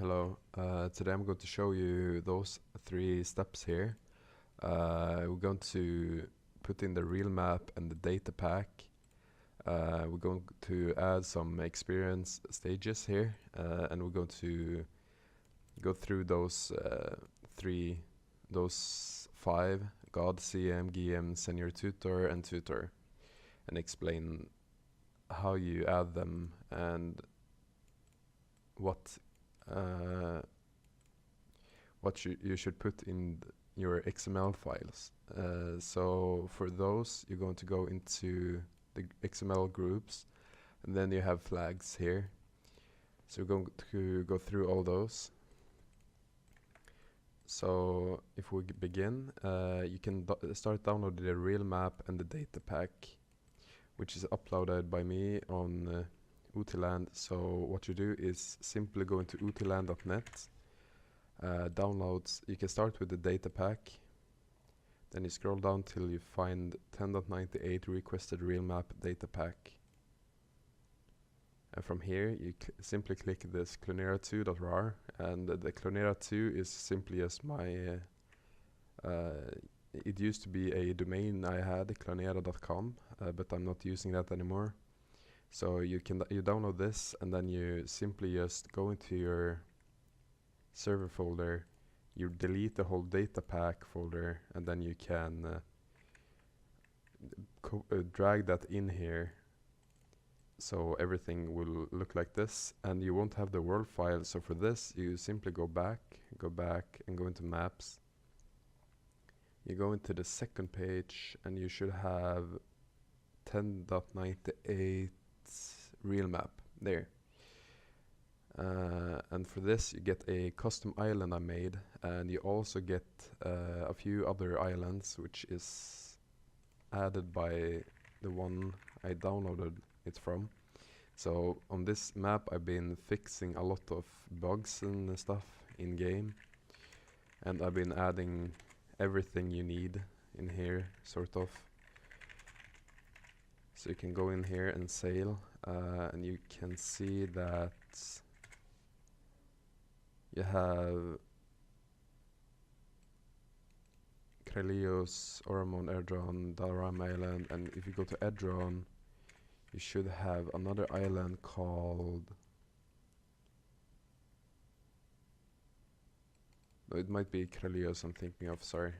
Hello. Today I'm going to show you those three steps here. We're going to put in the real map and the data pack. We're going to add some experience stages here, and we're going to go through those five: God, CM, GM, Senior Tutor, and Tutor, and explain how you add them and what uh, you should put in your XML files. So for those, you're going to go into the XML groups, and then you have flags here. So we're going to go through all those. So if we begin, you can start downloading the real map and the data pack, which is uploaded by me on Utiland. So what you do is simply go into utiland.net, downloads. You can start with the data pack, then you scroll down till you find 10.98 requested real map data pack, and from here you simply click this clonera2.rar, and the clonera2 is simply as my it used to be a domain I had, clonera.com, but I'm not using that anymore. So you download this, and then you simply just go into your server folder, you delete the whole data pack folder, and then you can drag that in here, so everything will look like this, and you won't have the world file. So for this, you simply go back and go into maps. You go into the second page, and you should have 10.98 real map there. And for this, you get a custom island I made, and you also get a few other islands, which is added by the one I downloaded it from. So on this map, I've been fixing a lot of bugs and stuff in game, and I've been adding everything you need in here, sort of. So you can go in here and sail, and you can see that you have Krelios, Ormond, Erdron, Dalram Island, and if you go to Edron, you should have another island called... No, it might be Krelios I'm thinking of, sorry.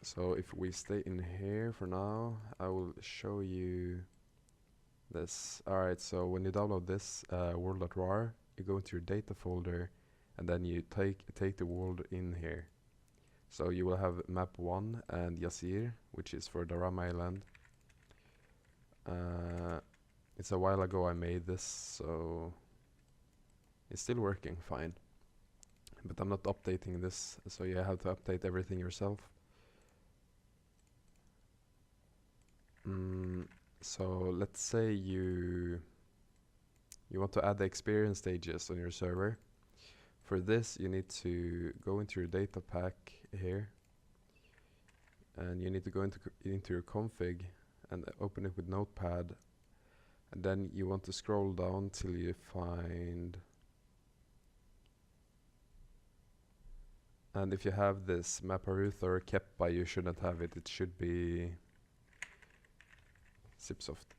So if we stay in here for now, I will show you this. Alright, so when you download this world.rar, you go into your data folder, and then you take the world in here. So you will have map 1 and Yasir, which is for Daram Island. It's a while ago I made this, so it's still working fine. But I'm not updating this, so you have to update everything yourself. So let's say you want to add the experience stages on your server. For this, you need to go into your data pack here, and you need to go into your config and open it with Notepad, and then you want to scroll down till you find, and if you have this Maparuth or Keppa, you shouldn't have it. It should be Zipsoft.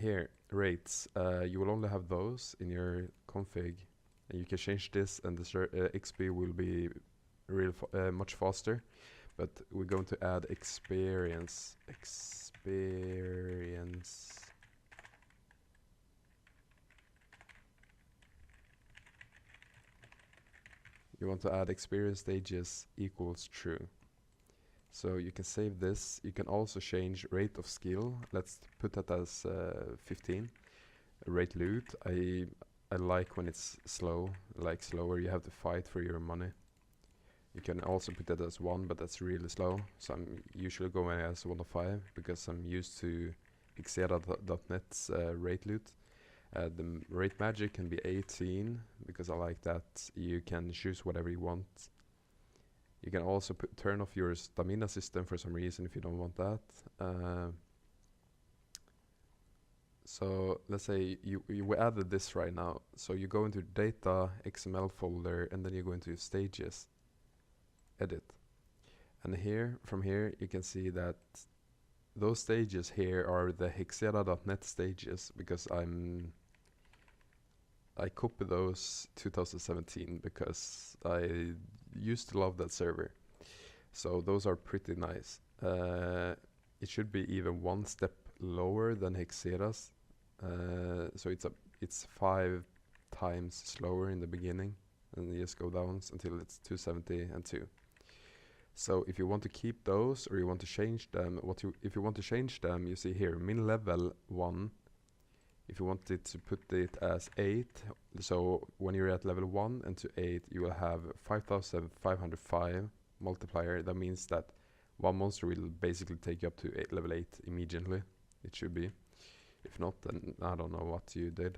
Here, rates. You will only have those in your config, and you can change this, and the XP will be much faster. But we're going to add experience. You want to add experience stages equals true. So you can save this. You can also change rate of skill. Let's put that as 15. Rate loot. I like when it's slow, like slower. You have to fight for your money. You can also put that as 1, but that's really slow. So I'm usually going as 1 of 5 because I'm used to Xera.net's rate loot. The rate magic can be 18 because I like that. You can choose whatever you want. You can also turn off your stamina system for some reason if you don't want that. So let's say we added this right now. So you go into data XML folder and then you go into stages, edit. And here, from here, you can see that those stages here are the Hexera.net stages because I copied those 2017 because I used to love that server. So those are pretty nice. It should be even one step lower than Hexera's. So it's 5 times slower in the beginning, and you just go down until it's 270 and 2. So if you want to keep those or you want to change them, if you want to change them, you see here min level 1. If you wanted to put it as 8, so when you're at level 1 and to 8, you will have 5505 multiplier. That means that one monster will basically take you up to level 8 immediately. It should be. If not, then I don't know what you did.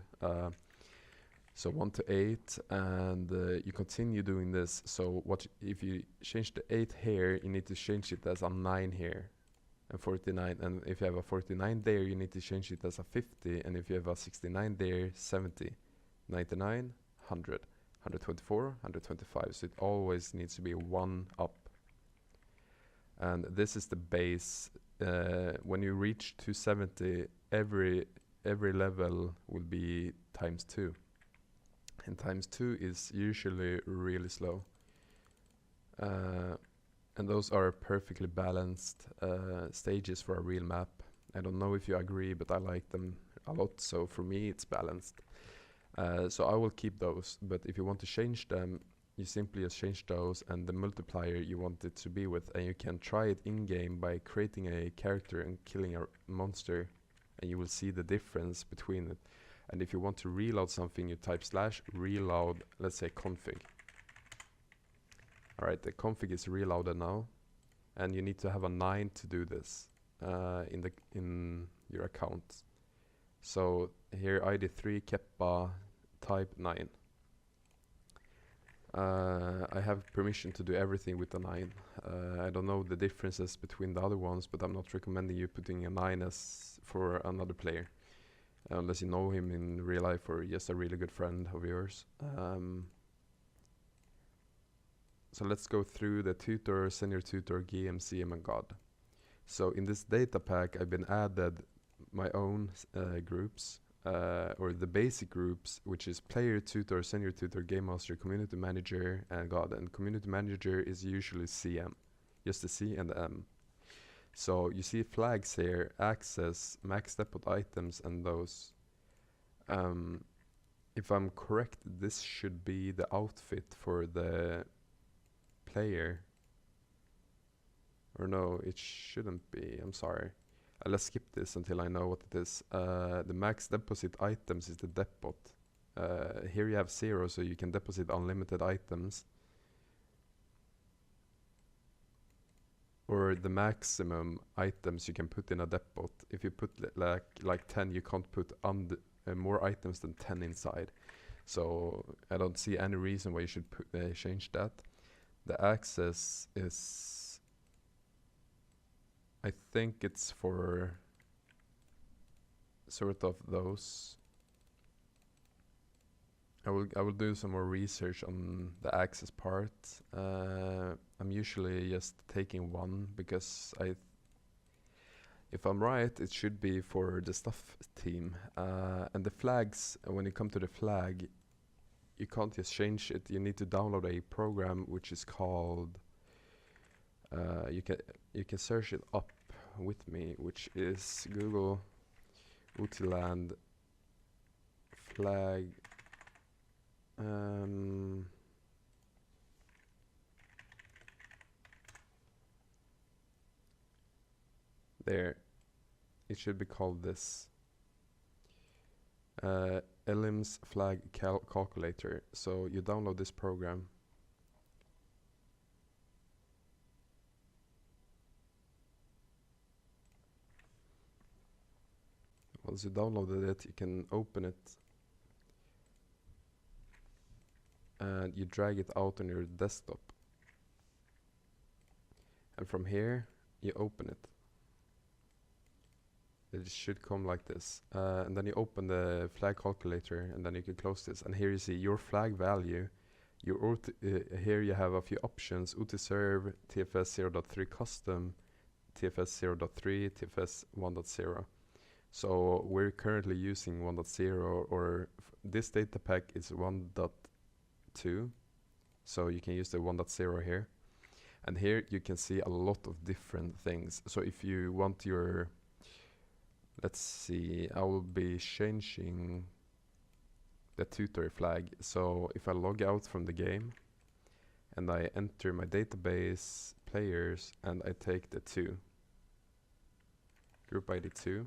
So 1 to 8, and you continue doing this. So if you change the 8 here, you need to change it as a 9 here, and 49. And if you have a 49 there, you need to change it as a 50. And if you have a 69 there, 70, 99, 100, 124, 125. So it always needs to be 1 up. And this is the base. When you reach 270, every level will be times 2. And times 2 is usually really slow. And those are perfectly balanced stages for a real map. I don't know if you agree, but I like them a lot. So for me, it's balanced. So I will keep those. But if you want to change them, you simply just change those and the multiplier you want it to be with. And you can try it in-game by creating a character and killing a monster. And you will see the difference between it. And if you want to reload something, you type /reload, let's say config. Alright, the config is reloaded now. And you need to have a 9 to do this in your account. So here ID3 Keppa type 9. I have permission to do everything with a 9. I don't know the differences between the other ones, but I'm not recommending you putting a 9 as for another player. Unless you know him in real life or just a really good friend of yours. So let's go through the tutor, senior tutor, GM, CM, and God. So in this data pack, I've been added my own groups, or the basic groups, which is player, tutor, senior tutor, game master, community manager, and God. And community manager is usually CM, just the C and the M. So you see flags here, access, max depot items, and those. If I'm correct, this should be the outfit for the player. Or no, it shouldn't be, I'm sorry. Let's skip this until I know what it is. The max deposit items is the depot. Here you have 0, so you can deposit unlimited items. Or the maximum items you can put in a depot. If you put like 10, you can't put more items than 10 inside. So I don't see any reason why you should change that. The access is, I think it's for sort of those. I will do some more research on the access part. I'm usually just taking one because if I'm right, it should be for the stuff team. And the flags, when you come to the flag, you can't just change it. You need to download a program which is called. You can search it up with me, which is Google Utiland flag. There, it should be called this. Elims flag calculator. So you download this program. Once you downloaded it, you can open it. And you drag it out on your desktop. And from here, you open it. it should come like this. And then you open the flag calculator, and then you can close this. And here you see your flag value. Here you have a few options: UTServe, TFS 0.3 custom, TFS 0.3, TFS 1.0. So we're currently using 1.0, or this data pack is 1.2. So you can use the 1.0 here. And here you can see a lot of different things. So if you want your, let's see, I will be changing the tutor flag. So if I log out from the game and I enter my database players and I take the 2, group ID 2,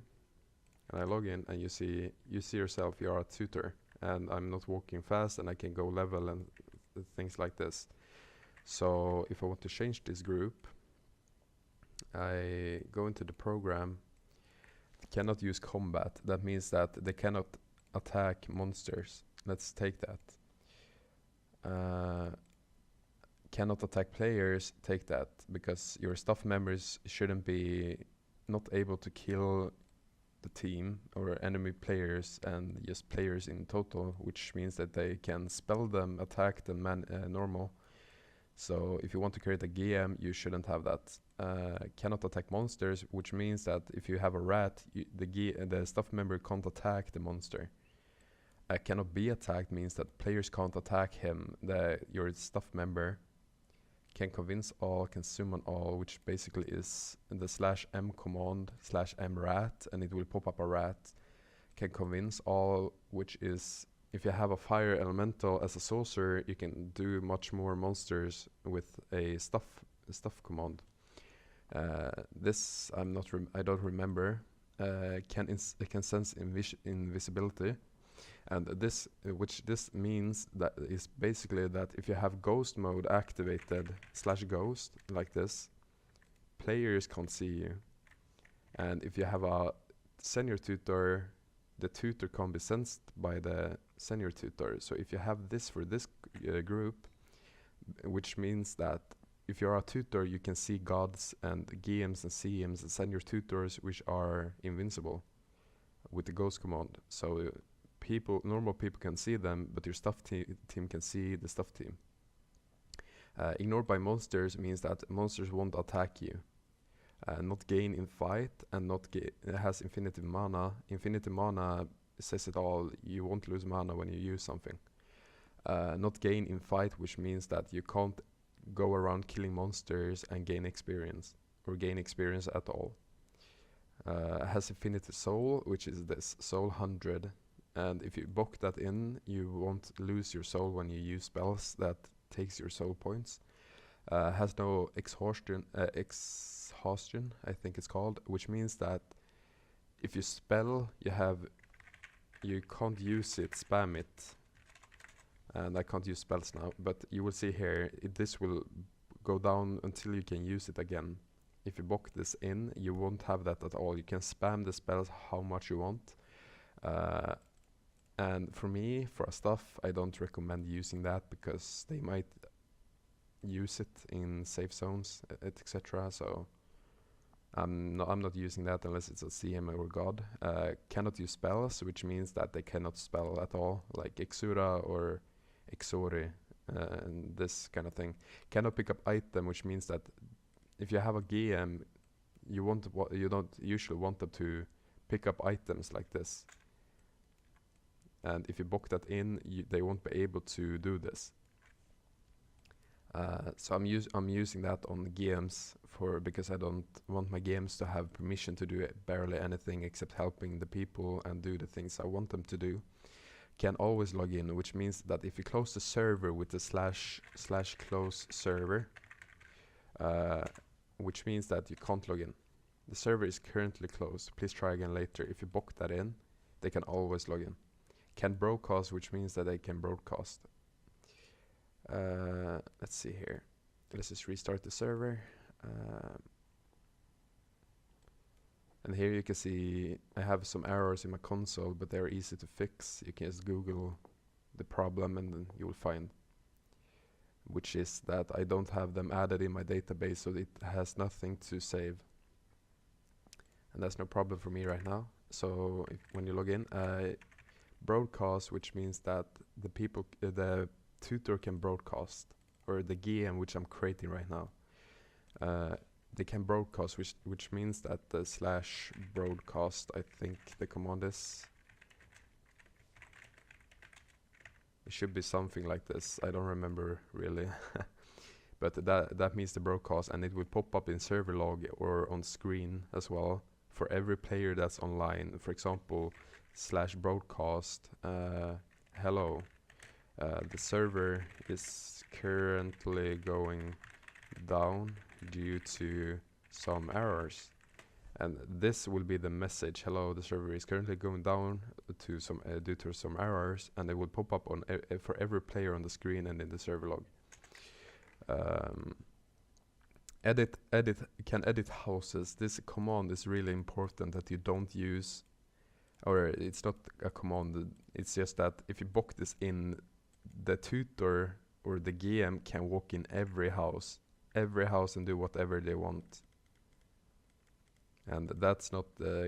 and I log in, and you see yourself, you are a tutor, and I'm not walking fast, and I can go level and things like this. So if I want to change this group, I go into the program. Cannot use combat. That means that they cannot attack monsters. Let's take that. Cannot attack players. Take that, because your staff members shouldn't be not able to kill the team or enemy players, and just players in total, which means that they can spell them, attack them normal. So if you want to create a GM, you shouldn't have that. Cannot attack monsters, which means that if you have a rat, the staff member can't attack the monster. Cannot be attacked means that players can't attack him. Your staff member can convince all, can summon all, which basically is the /m command /mrat, and it will pop up a rat. Can convince all, which is, if you have a fire elemental as a sorcerer, you can do much more monsters with a stuff command. This I don't remember. It can sense invisibility, and this means that is basically that if you have ghost mode activated /ghost like this, players can't see you. And if you have a senior tutor, the tutor can't be sensed by the senior tutor. So if you have this for this group, which means that if you're a tutor, you can see gods and GMs and CMs and senior tutors, which are invincible with the ghost command. So normal people can see them, but your staff team can see the staff team. Ignored by monsters means that monsters won't attack you. Not gain in fight, and has infinity mana. Infinity mana says it all. You won't lose mana when you use something. Not gain in fight, which means that you can't go around killing monsters and gain experience, or gain experience at all. Has infinity soul, which is this soul 100, and if you book that in, you won't lose your soul when you use spells that takes your soul points. Has no exhaustion, I think it's called, which means that if you spell, you can't use it, spam it. And I can't use spells now, but you will see here, this will go down until you can use it again. If you book this in, you won't have that at all. You can spam the spells how much you want. And for me, for a staff, I don't recommend using that, because they might use it in safe zones, etc. So I'm not using that unless it's a CM or god. Cannot use spells, which means that they cannot spell at all, like Exura or Exori, and this kind of thing. Cannot pick up item, which means that if you have a GM, you don't usually want them to pick up items like this. And if you book that in, they won't be able to do this. So I'm using that on GMs because I don't want my GMs to have permission to do barely anything except helping the people and do the things I want them to do. Can always log in, which means that if you close the server with the /close server, which means that you can't log in. The server is currently closed. Please try again later. If you book that in, they can always log in. Can broadcast, which means that they can broadcast. Let's see here. Let's just restart the server. And here you can see I have some errors in my console, but they're easy to fix. You can just Google the problem and then you will find, which is that I don't have them added in my database, so it has nothing to save. and that's no problem for me right now. So when you log in, broadcast, which means that the tutor can broadcast, or the GM which I'm creating right now, they can broadcast, which means that the slash broadcast, I think the command is, it should be something like this. I don't remember really. But that means the broadcast, and it will pop up in server log or on screen as well for every player that's online. For example, slash broadcast, hello, the server is currently going down due to some errors. And this will be the message, hello, the server is currently going down to some due to some errors, and it will pop up on for every player on the screen and in the server log. Can edit houses. This command is really important that you don't use, or it's not a command, it's just that if you box this in, the tutor or the GM can walk in every house and do whatever they want. And that's not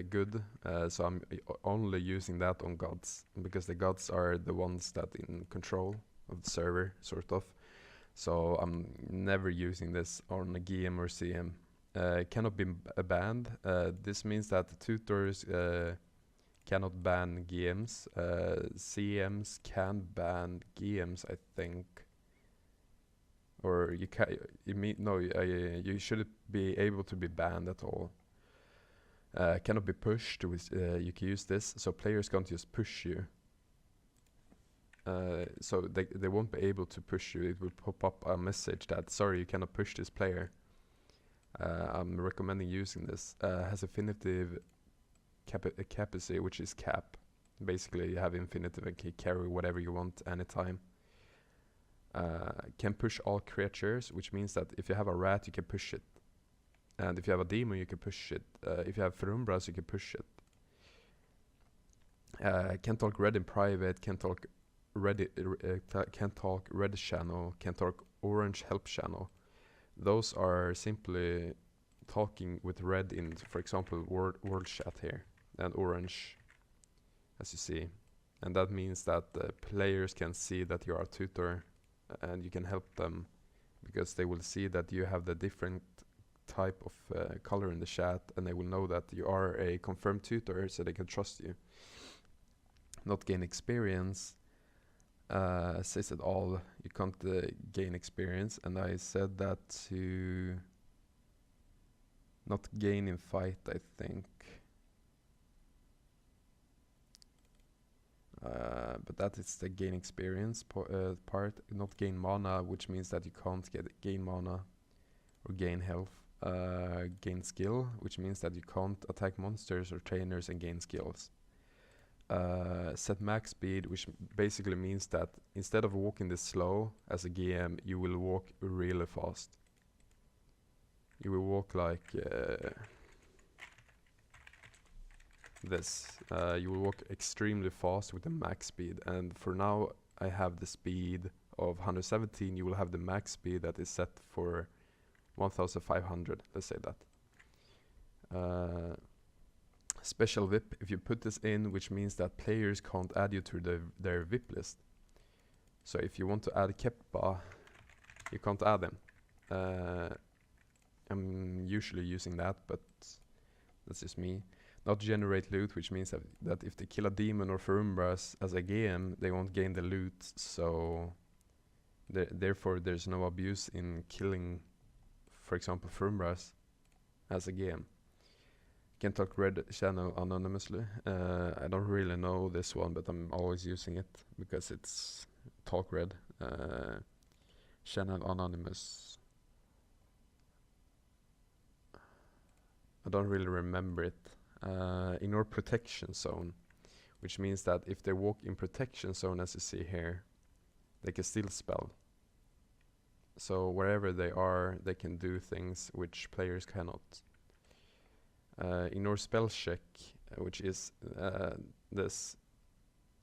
good, so I'm only using that on gods, because the gods are the ones that in control of the server, sort of. So I'm never using this on a GM or CM. Cannot be banned. This means that the tutors cannot ban GMs. CMs can ban GMs, I think. Or you can. You shouldn't be able to be banned at all. Cannot be pushed. You can use this, so players can't just push you. So they won't be able to push you. It will pop up a message that, sorry, you cannot push this player. I'm recommending using this. Has infinitive capacity, which is cap. Basically, you have infinitive and can carry whatever you want anytime. Can push all creatures, which means that if you have a rat, you can push it. And if you have a demon, you can push it. If you have Ferumbras, you can push it. Can talk red in private, can talk can talk red channel, can talk orange help channel. Those are simply talking with red in, for example, world chat here, and orange, as you see. And that means that the players can see that you are a tutor, and you can help them, because they will see that you have the different type of color in the chat, and they will know that you are a confirmed tutor, so they can trust you. Not gain experience. Says it all. You can't gain experience, and I said that to not gain in fight, I think. But that is the gain experience part. Not gain mana, which means that you can't gain mana or gain health. Gain skill, which means that you can't attack monsters or trainers and gain skills. Set max speed, which basically means that instead of walking this slow as a GM, you will walk really fast. You will walk like this. You will walk extremely fast with the max speed, and for now I have the speed of 117. You will have the max speed that is set for 1500, let's say that. Special VIP, if you put this in, which means that players can't add you to their VIP list. So if you want to add Keppa, you can't add them. I'm usually using that, but that's just me. Not generate loot, which means that if they kill a demon or Ferumbras as a GM, they won't gain the loot, so therefore there's no abuse in killing, for example, Ferumbras as a game. Can talk red channel anonymously. I don't really know this one, but I'm always using it because it's talk red. Channel anonymous. I don't really remember it. Ignore protection zone, which means that if they walk in protection zone, as you see here, they can still spell. So wherever they are, they can do things which players cannot. Ignore spell check, which is this.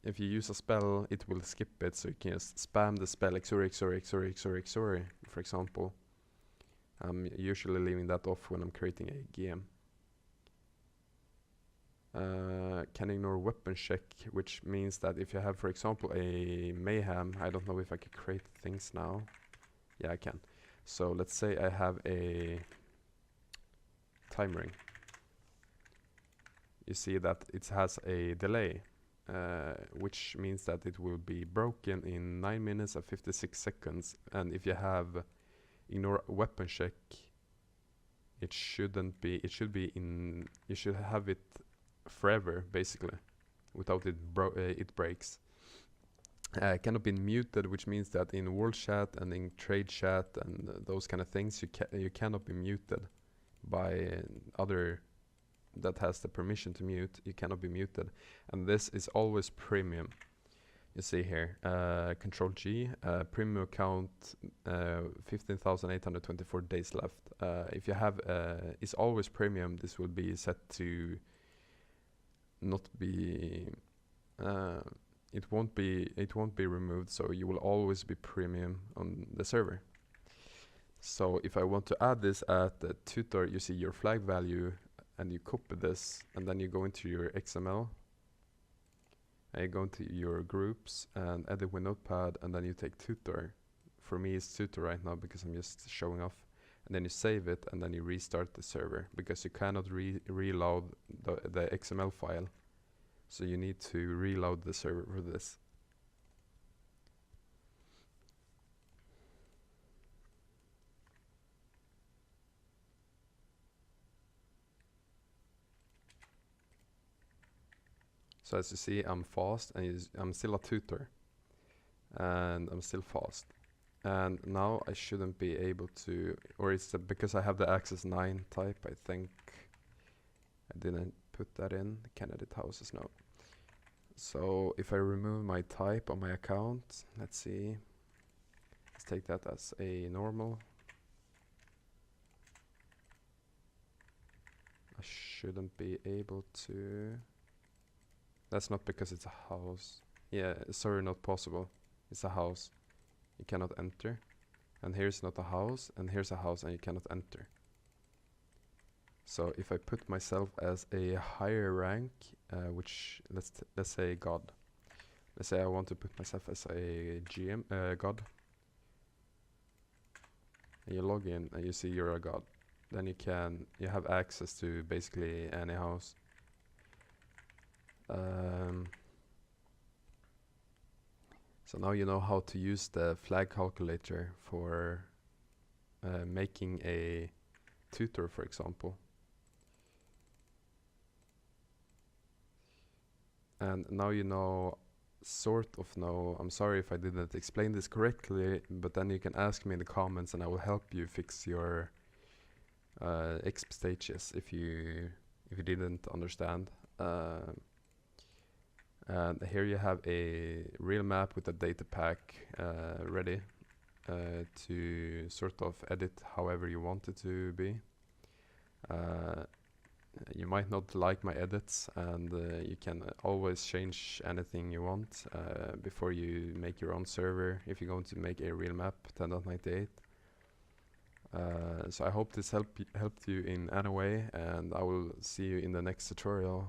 If you use a spell, it will skip it, so you can just spam the spell Exori, for example. I'm usually leaving that off when I'm creating a game. can ignore weapon check, which means that if you have, for example, a mayhem, I don't know if I can create things now. Yeah, I can. So let's say I have a time ring. You see that it has a delay, which means that it will be broken in 9 minutes and 56 seconds. And if you have ignore weapon check, it shouldn't be. It should be in. You should have it forever, basically, without it breaks. Cannot be muted, which means that in world chat and in trade chat and those kind of things, you cannot be muted by other that has the permission to mute. You cannot be muted, and this is always premium. You see here, Control G, premium account, 15,824 days left. If you have, it's always premium. This will be set to not be. It won't be removed, so you will always be premium on the server. So if I want to add this at the tutor, you see your flag value, and you copy this, and then you go into your XML, and you go into your groups and edit with Notepad, and then you take tutor. For me, it's tutor right now because I'm just showing off. And then you save it, and then you restart the server because you cannot reload the XML file. So you need to reload the server for this. So as you see, I'm fast, and I'm still a tutor, and I'm still fast. And now I shouldn't be able to, or it's because I have the access 9 type, I think. I didn't put that in. Can edit houses now. So if I remove my type on my account, let's see. Let's take that as a normal. I shouldn't be able to. That's not because it's a house. Yeah, sorry, not possible. It's a house. You cannot enter. And here's not a house, and here's a house, and you cannot enter. So if I put myself as a higher rank, which let's say God. Let's say I want to put myself as a GM, God. And you log in, and you see you're a God. Then you have access to basically any house. So now you know how to use the flag calculator for making a tutor, for example. And now you know, sort of know. I'm sorry if I didn't explain this correctly, but then you can ask me in the comments and I will help you fix your exp stages if you didn't understand. And here you have a real map with a data pack ready to sort of edit however you want it to be. You might not like my edits, and you can always change anything you want before you make your own server if you're going to make a real map 10.98. So I hope this helped you in any way, and I will see you in the next tutorial.